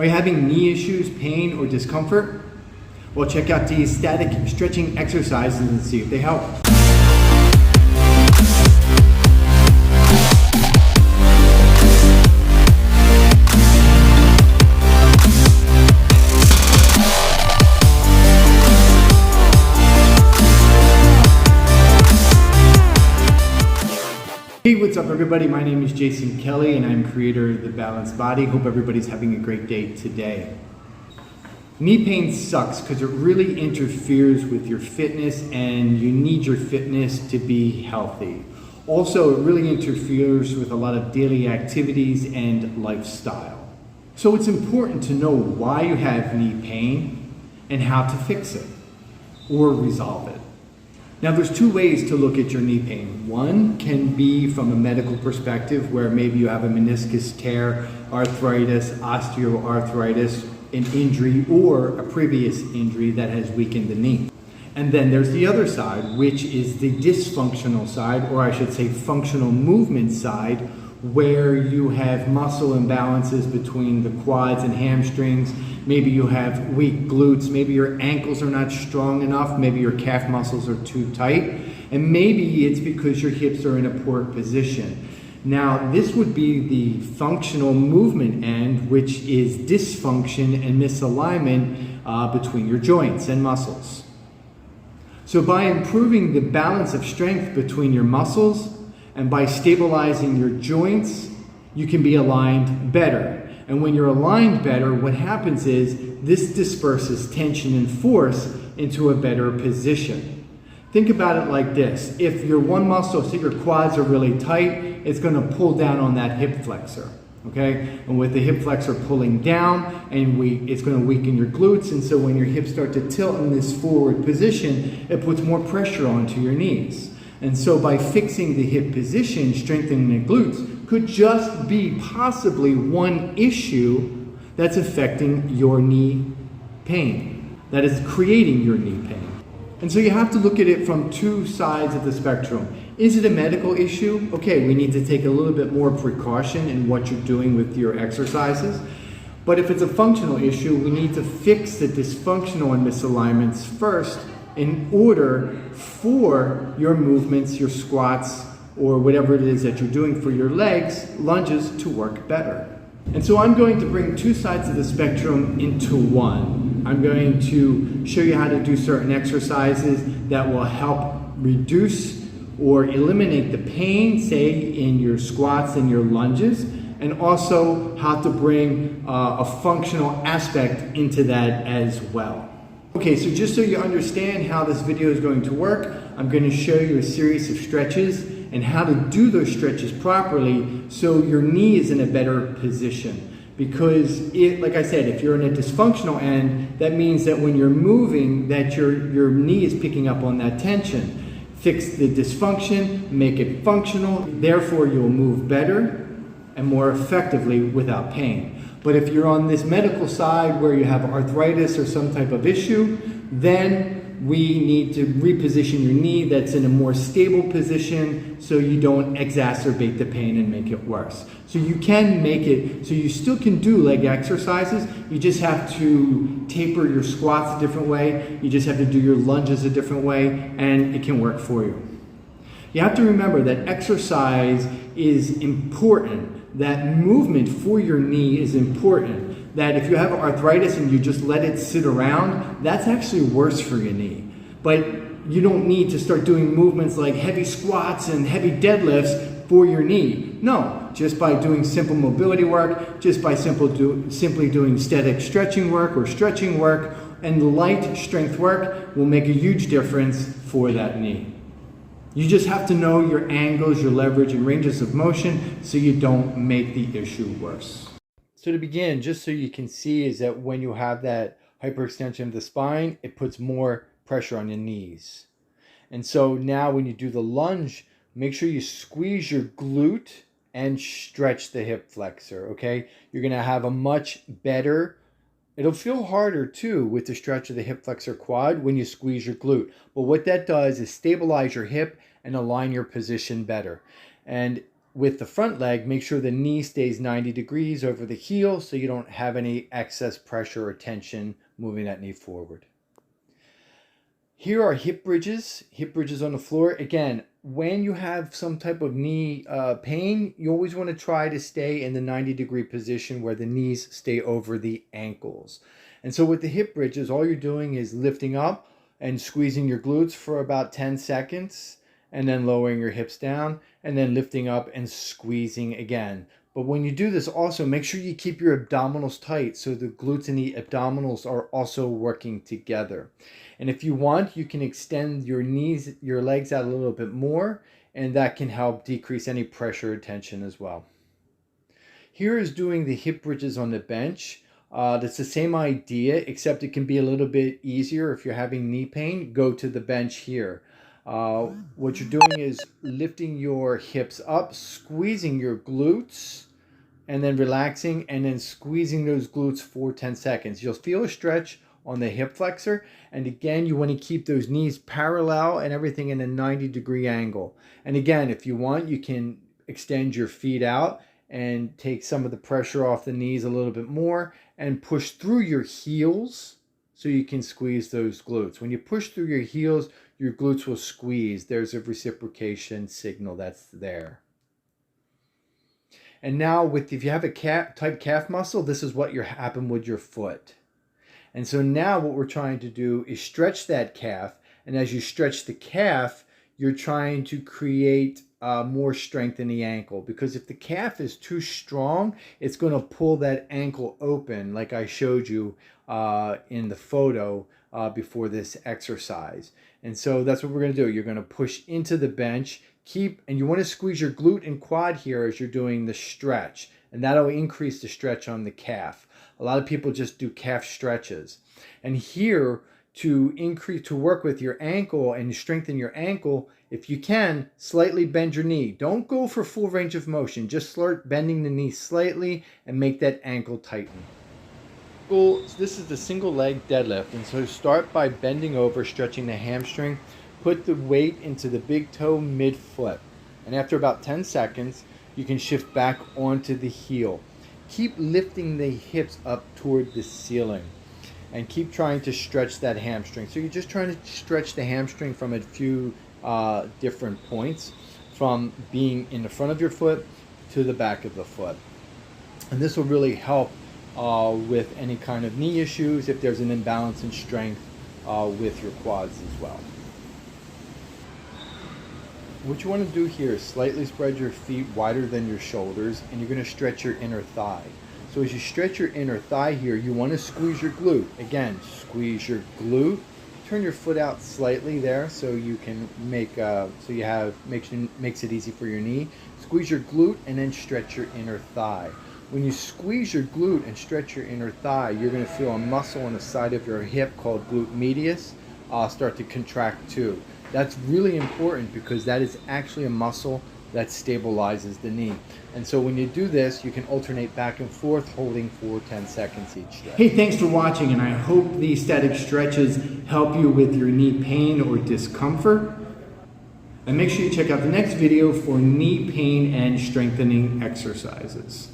Are you having knee issues, pain, or discomfort? Well, check out these static stretching exercises and see if they help. Hey, what's up everybody? My name is Jason Kelly and I'm creator of The Balanced Body. Hope everybody's having a great day today. Knee pain sucks because it really interferes with your fitness and you need your fitness to be healthy. Also, it really interferes with a lot of daily activities and lifestyle. So it's important to know why you have knee pain and how to fix it or resolve it. Now there's two ways to look at your knee pain. One can be from a medical perspective where maybe you have a meniscus tear, arthritis, osteoarthritis, an injury, or a previous injury that has weakened the knee. And then there's the other side, which is the dysfunctional side, or I should say functional movement side, where you have muscle imbalances between the quads and hamstrings. Maybe you have weak glutes, maybe your ankles are not strong enough, maybe your calf muscles are too tight, and maybe it's because your hips are in a poor position. Now, this would be the functional movement end, which is dysfunction and misalignment between your joints and muscles. So by improving the balance of strength between your muscles and by stabilizing your joints, you can be aligned better. And when you're aligned better, what happens is this disperses tension and force into a better position. Think about it like this. If your one muscle, say your quads are really tight, it's going to pull down on that hip flexor. Okay? And with the hip flexor pulling down, it's going to weaken your glutes. And so when your hips start to tilt in this forward position, it puts more pressure onto your knees. And so by fixing the hip position, strengthening the glutes could just be possibly one issue that's affecting your knee pain, that is creating your knee pain. And so you have to look at it from two sides of the spectrum. Is it a medical issue? Okay, we need to take a little bit more precaution in what you're doing with your exercises. But if it's a functional issue, we need to fix the dysfunctional and misalignments first in order for your movements, your squats, or whatever it is that you're doing for your legs, lunges, to work better. And so I'm going to bring two sides of the spectrum into one. I'm going to show you how to do certain exercises that will help reduce or eliminate the pain, say in your squats and your lunges, and also how to bring a functional aspect into that as well. Okay, so just so you understand how this video is going to work, I'm going to show you a series of stretches and how to do those stretches properly so your knee is in a better position. Because, like I said, if you're in a dysfunctional end, that means that when you're moving, that your knee is picking up on that tension. Fix the dysfunction, make it functional, therefore you'll move better and more effectively without pain. But if you're on this medical side where you have arthritis or some type of issue, then we need to reposition your knee that's in a more stable position so you don't exacerbate the pain and make it worse. So you can make it, so you still can do leg exercises, you just have to taper your squats a different way, you just have to do your lunges a different way, and it can work for you. You have to remember that exercise is important, that movement for your knee is important, that if you have arthritis and you just let it sit around, that's actually worse for your knee. But you don't need to start doing movements like heavy squats and heavy deadlifts for your knee. No, just by doing simple mobility work, just by simply doing static stretching work or stretching work, and light strength work will make a huge difference for that knee. You just have to know your angles, your leverage, and ranges of motion so you don't make the issue worse. So to begin, just so you can see, is that when you have that hyperextension of the spine, it puts more pressure on your knees. And so now when you do the lunge, make sure you squeeze your glute and stretch the hip flexor, okay? You're gonna have a much better, it'll feel harder too with the stretch of the hip flexor quad when you squeeze your glute. But what that does is stabilize your hip and align your position better. And with the front leg, make sure the knee stays 90 degrees over the heel so you don't have any excess pressure or tension moving that knee forward. Here are hip bridges on the floor. Again, when you have some type of knee pain, you always want to try to stay in the 90-degree position where the knees stay over the ankles. And so with the hip bridges, all you're doing is lifting up and squeezing your glutes for about 10 seconds, and then lowering your hips down, and then lifting up and squeezing again. But when you do this, also make sure you keep your abdominals tight so the glutes and the abdominals are also working together. And if you want, you can extend your knees, your legs out a little bit more, and that can help decrease any pressure or tension as well. Here is doing the hip bridges on the bench. That's the same idea, except it can be a little bit easier if you're having knee pain. Go to the bench here. What you're doing is lifting your hips up, squeezing your glutes, and then relaxing, and then squeezing those glutes for 10 seconds. You'll feel a stretch on the hip flexor, and again, you want to keep those knees parallel and everything in a 90-degree angle. And again, if you want, you can extend your feet out and take some of the pressure off the knees a little bit more and push through your heels so you can squeeze those glutes. When you push through your heels, your glutes will squeeze. There's a reciprocation signal that's there. And now if you have a tight calf muscle, this is what happen with your foot. And so now what we're trying to do is stretch that calf. And as you stretch the calf, you're trying to create more strength in the ankle, because if the calf is too strong, it's going to pull that ankle open like I showed you in the photo before this exercise. And so that's what we're going to do. You're going to push into the bench, and you want to squeeze your glute and quad here as you're doing the stretch, and that'll increase the stretch on the calf. A lot of people just do calf stretches. And here, to work with your ankle and strengthen your ankle, if you can, slightly bend your knee. Don't go for full range of motion. Just start bending the knee slightly and make that ankle tighten. This is the single leg deadlift, and so start by bending over, stretching the hamstring. Put the weight into the big toe mid-foot, and after about 10 seconds, you can shift back onto the heel. Keep lifting the hips up toward the ceiling, and keep trying to stretch that hamstring. So you're just trying to stretch the hamstring from a few different points, from being in the front of your foot to the back of the foot. And this will really help with any kind of knee issues if there's an imbalance in strength with your quads as well. What you want to do here is slightly spread your feet wider than your shoulders, and you're going to stretch your inner thigh. So as you stretch your inner thigh here, you want to squeeze your glute. Again, squeeze your glute. Turn your foot out slightly there so you can makes it easy for your knee. Squeeze your glute and then stretch your inner thigh. When you squeeze your glute and stretch your inner thigh, you're going to feel a muscle on the side of your hip called glute medius start to contract too. That's really important because that is actually a muscle that stabilizes the knee. And so when you do this, you can alternate back and forth, holding for 10 seconds each stretch. Hey, thanks for watching, and I hope these static stretches help you with your knee pain or discomfort. And make sure you check out the next video for knee pain and strengthening exercises.